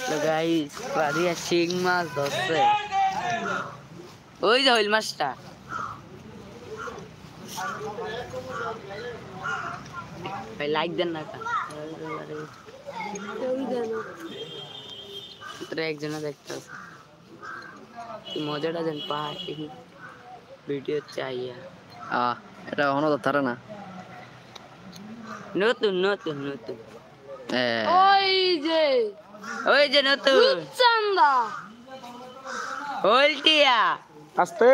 তো গাইস পারিয়া শিং মাছ ধরছে ওই যে হইল মাছটা ভাই লাইক দেন না তোরা একজনে দেখতে আছে কি মজাটা দেন পাই ভিডিও চাইয়া এটা এখনো ধরে না নতুন নতুন নতুন ওই যে নতুন চান্দা হলটিয়া আস্তে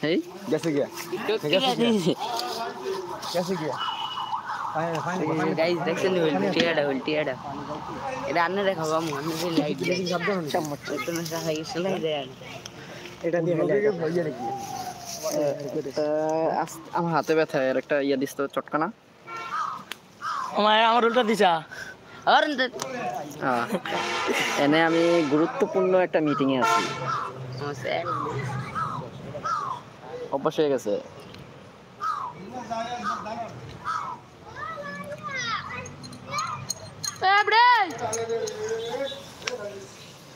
এই গেছে গিয়া গেছে গিয়া গাইস দেখছেন হলটিয়াটা এটা আন্না দেখাবো মনে হয় লাইট বেশি শব্দ হচ্ছে তো না সারা গেছে লাইট দেন এটা দিয়ে হইয়া নাকি আমার হাতে ব্যথা এর একটা ইয়া দিস তো চটকানা আমার উল্টা দিছা আর এনে আমি গুরুত্বপূর্ণ একটা মিটিং এ আছি অভ্যাস হয়ে গেছে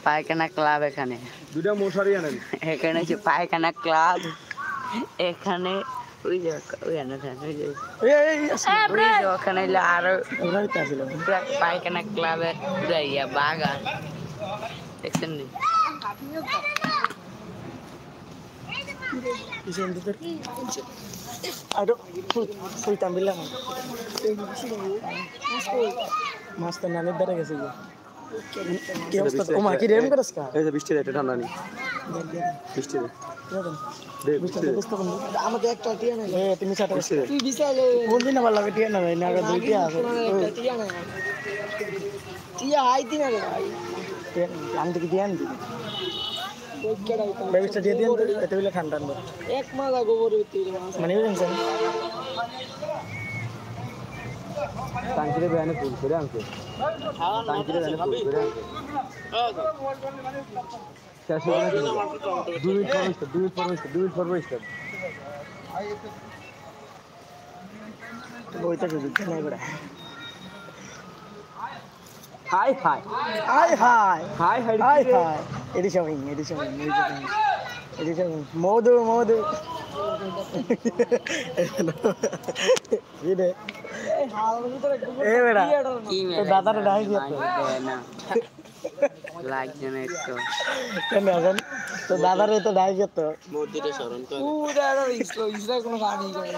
পায়খানা ক্লাব এখানে দুটা মশারি আনেন এখানে হচ্ছে পায়খানা ক্লাব এখানে ওই যে ওই ওখানে আরো পায়খানা ক্লাবের ইয়া বাগান দেখছেন নি মাছ তো নানের দ্বারা গেছে কি অবস্থা ও মা কি রেম করছ কা এই যে বৃষ্টি রে ঠান্ডা নি বৃষ্টি রে আমাকে একটা টিয়া না তুমি সাথে তুই বিশালে কোন দিন ভালো লাগে টিয়া না ভাই না দুইটা আছে টিয়া না টিয়া আইতি না রে ভাই আমি তো কি টিয়া নি ব্যবস্থা দিয়ে দেন এত বেলা ঠান্ডা না এক মাস আগে গোবর মানে বুঝছেন টাঙ্কিরে বেয়ানে ফুল করে আনছে টাঙ্কিরে বেয়ানে ফুল করে আনছে শেষ হয়ে গেল 2 মিনিট ফরওয়ার্ড বইটা যদি নাই বড় হাই এডি শোয়িং মধু ইদে এ বেড়া তো দাদারে ডাই দিও না লাগছে না একটু কেন আছেন তো দাদারে তো ডাই দিও তো মূর্তিটা স্মরণ করে পুরা ইসরা কোনো গাড়ি করে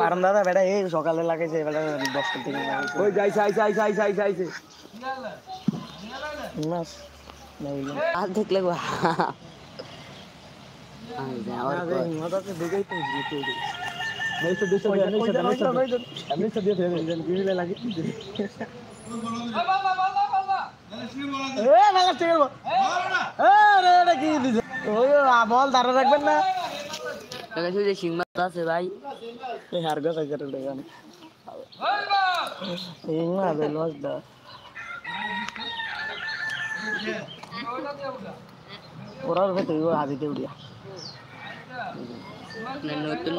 কারণ দাদা বেটা এই সকালে লাগাইছে বেটা 10 থেকে লাগাইছে ওই যাইছে মাস নাই আর দেখলে গো মাথাতে দেখেই তো জিতে দিই নাই তো দেশে আমি তো দিয়ে দেন গিলে লাগি এ বাবা ঠিক আছে আরে এটা কি দিছে ওই বল ধরে রাখবেন না কাছে যে শিং মাছ আছে ভাই এই হারগা সাইকেল দেখান এই না দে লস দা ওরার ভেতরে ও হাবিতে উড়িয়া নতুন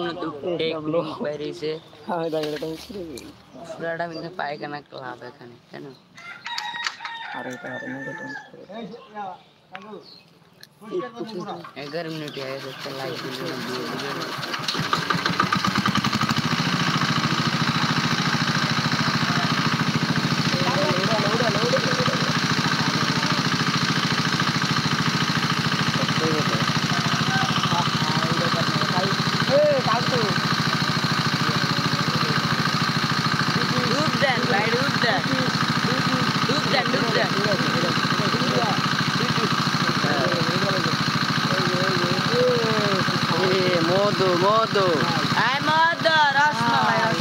টেকনিক বেরিয়েছে আমি দাঁড়িয়ে পুরাটা মিলে পায়খানা ক্লাব এখানে কেন আরে এটা আরে না এটা 11 মিনিট হয়ে গেছে লাইভ ভিডিও দিয়ে মধু আই মধু রসমালাই